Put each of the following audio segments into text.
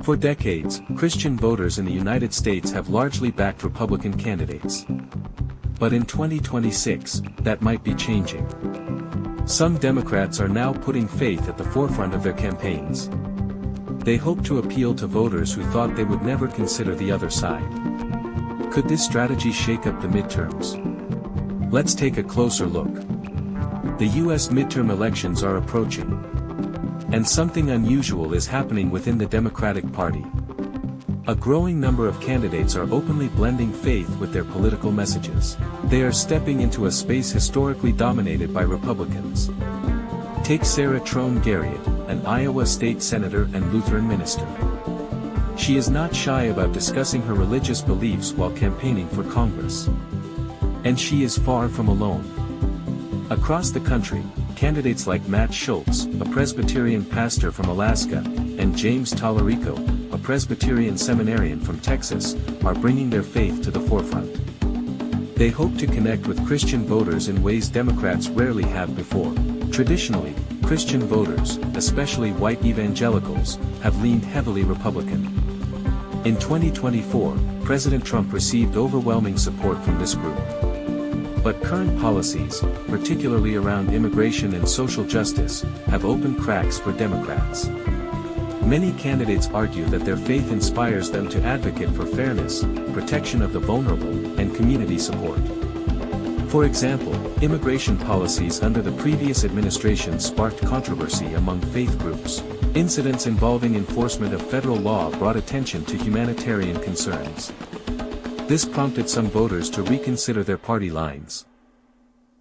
For decades, Christian voters in the United States have largely backed Republican candidates. But in 2026, that might be changing. Some Democrats are now putting faith at the forefront of their campaigns. They hope to appeal to voters who thought they would never consider the other side. Could this strategy shake up the midterms? Let's take a closer look. The U.S. midterm elections are approaching. And something unusual is happening within the Democratic Party. A growing number of candidates are openly blending faith with their political messages. They are stepping into a space historically dominated by Republicans. Take Sarah Trone Garriott, an Iowa state senator and Lutheran minister. She is not shy about discussing her religious beliefs while campaigning for Congress. And she is far from alone. Across the country, candidates like Matt Schultz, a Presbyterian pastor from Alaska, and James Tallarico, a Presbyterian seminarian from Texas, are bringing their faith to the forefront. They hope to connect with Christian voters in ways Democrats rarely have before. Traditionally, Christian voters, especially white evangelicals, have leaned heavily Republican. In 2024, President Trump received overwhelming support from this group. But current policies, particularly around immigration and social justice, have opened cracks for Democrats. Many candidates argue that their faith inspires them to advocate for fairness, protection of the vulnerable, and community support. For example, immigration policies under the previous administration sparked controversy among faith groups. Incidents involving enforcement of federal law brought attention to humanitarian concerns. This prompted some voters to reconsider their party lines.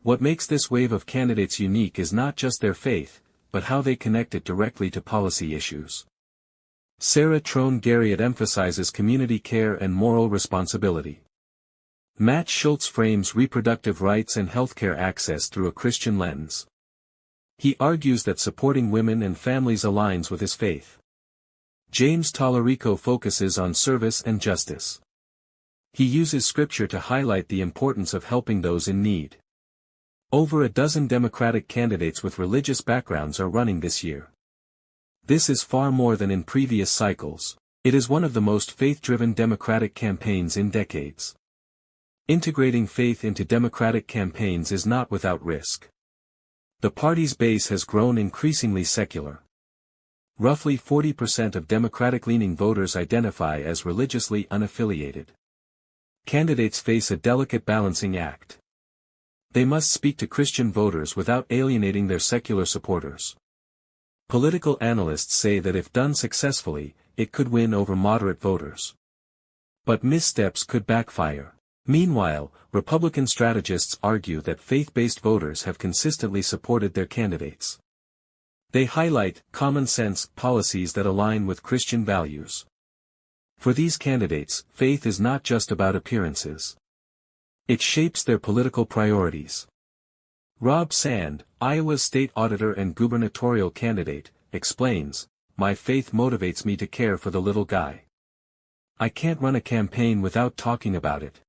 What makes this wave of candidates unique is not just their faith, but how they connect it directly to policy issues. Sarah Trone Garriott emphasizes community care and moral responsibility. Matt Schultz frames reproductive rights and healthcare access through a Christian lens. He argues that supporting women and families aligns with his faith. James Tallarico focuses on service and justice. He uses scripture to highlight the importance of helping those in need. Over a dozen Democratic candidates with religious backgrounds are running this year. This is far more than in previous cycles. It is one of the most faith-driven Democratic campaigns in decades. Integrating faith into Democratic campaigns is not without risk. The party's base has grown increasingly secular. Roughly 40% of Democratic-leaning voters identify as religiously unaffiliated. Candidates face a delicate balancing act. They must speak to Christian voters without alienating their secular supporters. Political analysts say that if done successfully, it could win over moderate voters. But missteps could backfire. Meanwhile, Republican strategists argue that faith-based voters have consistently supported their candidates. They highlight common-sense policies that align with Christian values. For these candidates, faith is not just about appearances. It shapes their political priorities. Rob Sand, Iowa's state auditor and gubernatorial candidate, explains, "My faith motivates me to care for the little guy. I can't run a campaign without talking about it."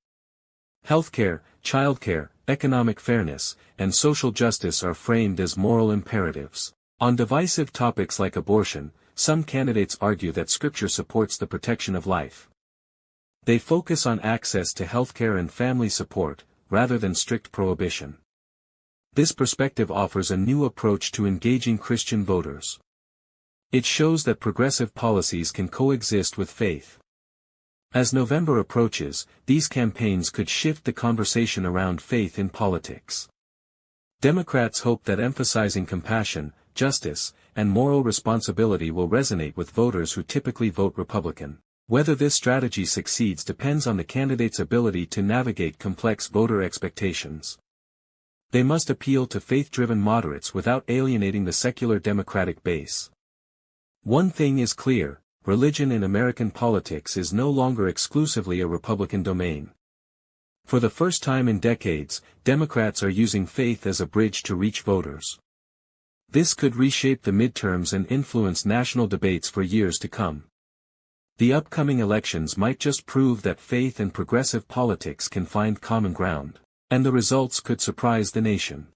Healthcare, childcare, economic fairness, and social justice are framed as moral imperatives. On divisive topics like abortion, some candidates argue that Scripture supports the protection of life. They focus on access to healthcare and family support, rather than strict prohibition. This perspective offers a new approach to engaging Christian voters. It shows that progressive policies can coexist with faith. As November approaches, these campaigns could shift the conversation around faith in politics. Democrats hope that emphasizing compassion, justice, and moral responsibility will resonate with voters who typically vote Republican. Whether this strategy succeeds depends on the candidate's ability to navigate complex voter expectations. They must appeal to faith-driven moderates without alienating the secular Democratic base. One thing is clear: religion in American politics is no longer exclusively a Republican domain. For the first time in decades, Democrats are using faith as a bridge to reach voters. This could reshape the midterms and influence national debates for years to come. The upcoming elections might just prove that faith and progressive politics can find common ground, and the results could surprise the nation.